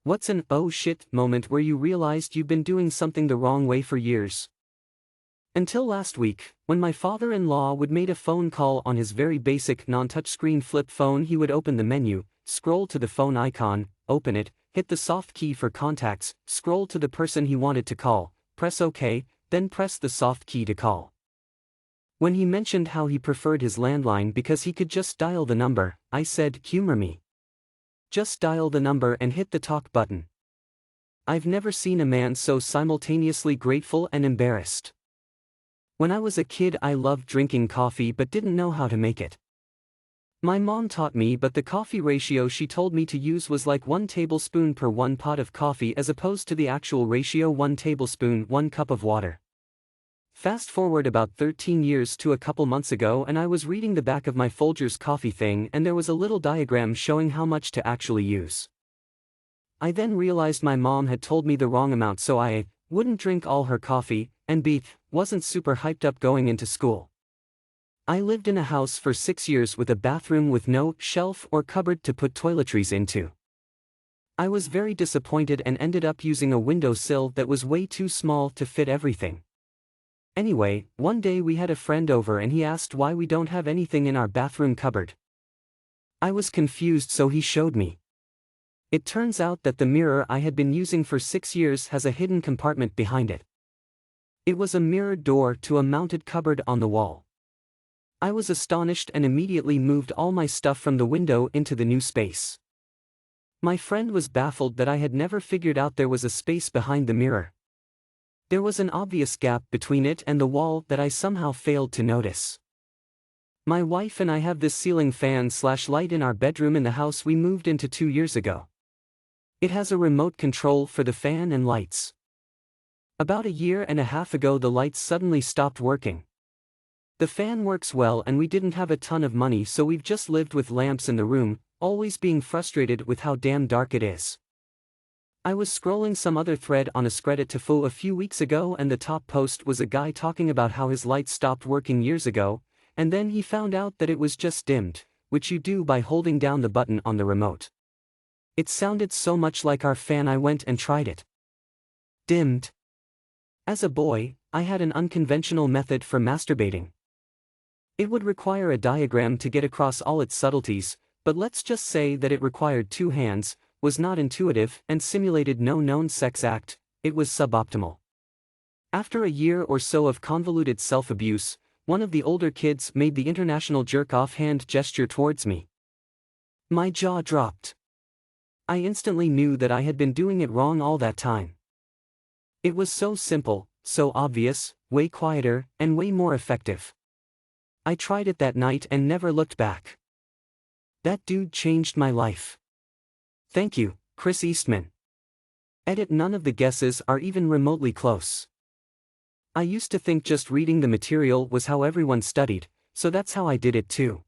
What's an oh shit moment where you realized you've been doing something the wrong way for years? Until last week, when my father-in-law would make a phone call on his very basic non-touchscreen flip phone, he would open the menu, scroll to the phone icon, open it, hit the soft key for contacts, scroll to the person he wanted to call, press OK, then press the soft key to call. When he mentioned how he preferred his landline because he could just dial the number, I said, humor me. Just dial the number and hit the talk button. I've never seen a man so simultaneously grateful and embarrassed. When I was a kid, I loved drinking coffee but didn't know how to make it. My mom taught me, but the coffee ratio she told me to use was like 1 tablespoon per 1 pot of coffee as opposed to the actual ratio 1 tablespoon 1 cup of water. Fast forward about 13 years to a couple months ago, and I was reading the back of my Folgers coffee thing, and there was a little diagram showing how much to actually use. I then realized my mom had told me the wrong amount, so I wouldn't drink all her coffee, and B, wasn't super hyped up going into school. I lived in a house for 6 years with a bathroom with no shelf or cupboard to put toiletries into. I was very disappointed and ended up using a windowsill that was way too small to fit everything. Anyway, one day we had a friend over and he asked why we don't have anything in our bathroom cupboard. I was confused, so he showed me. It turns out that the mirror I had been using for 6 years has a hidden compartment behind it. It was a mirrored door to a mounted cupboard on the wall. I was astonished and immediately moved all my stuff from the window into the new space. My friend was baffled that I had never figured out there was a space behind the mirror. There was an obvious gap between it and the wall that I somehow failed to notice. My wife and I have this ceiling fan/light in our bedroom in the house we moved into 2 years ago. It has a remote control for the fan and lights. About a year and a half ago, the lights suddenly stopped working. The fan works well and we didn't have a ton of money, so we've just lived with lamps in the room, always being frustrated with how damn dark it is. I was scrolling some other thread on a Reddit to Full a few weeks ago, and the top post was a guy talking about how his lights stopped working years ago, and then he found out that it was just dimmed, which you do by holding down the button on the remote. It sounded so much like our fan I went and tried it. Dimmed. As a boy, I had an unconventional method for masturbating. It would require a diagram to get across all its subtleties, but let's just say that it required 2 hands, was not intuitive, and simulated no known sex act. It was suboptimal. After a year or so of convoluted self-abuse, one of the older kids made the international jerk-off hand gesture towards me. My jaw dropped. I instantly knew that I had been doing it wrong all that time. It was so simple, so obvious, way quieter, and way more effective. I tried it that night and never looked back. That dude changed my life. Thank you, Chris Eastman. Edit: none of the guesses are even remotely close. I used to think just reading the material was how everyone studied, so that's how I did it too.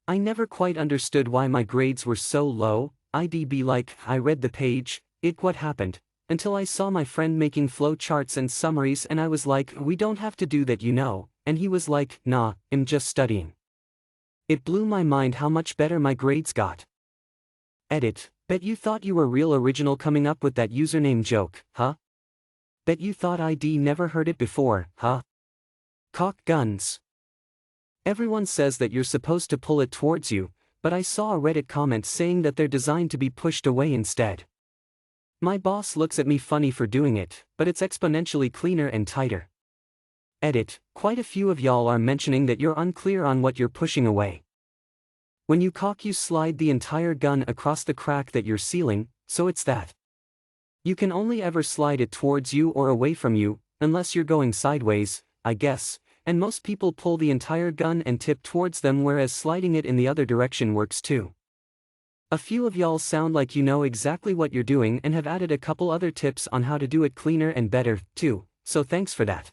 I never quite understood why my grades were so low. I'd be like, I read the page, what happened, until I saw my friend making flow charts and summaries and I was like, we don't have to do that, you know, and he was like, nah, I'm just studying. It blew my mind how much better my grades got. Edit: bet you thought you were real original coming up with that username joke, huh? Bet you thought I'd never heard it before, huh? Cock guns. Everyone says that you're supposed to pull it towards you, but I saw a Reddit comment saying that they're designed to be pushed away instead. My boss looks at me funny for doing it, but it's exponentially cleaner and tighter. Edit: quite a few of y'all are mentioning that you're unclear on what you're pushing away. When you cock, you slide the entire gun across the crack that you're sealing, so it's that. You can only ever slide it towards you or away from you, unless you're going sideways, I guess, and most people pull the entire gun and tip towards them, whereas sliding it in the other direction works too. A few of y'all sound like you know exactly what you're doing and have added a couple other tips on how to do it cleaner and better, too, so thanks for that.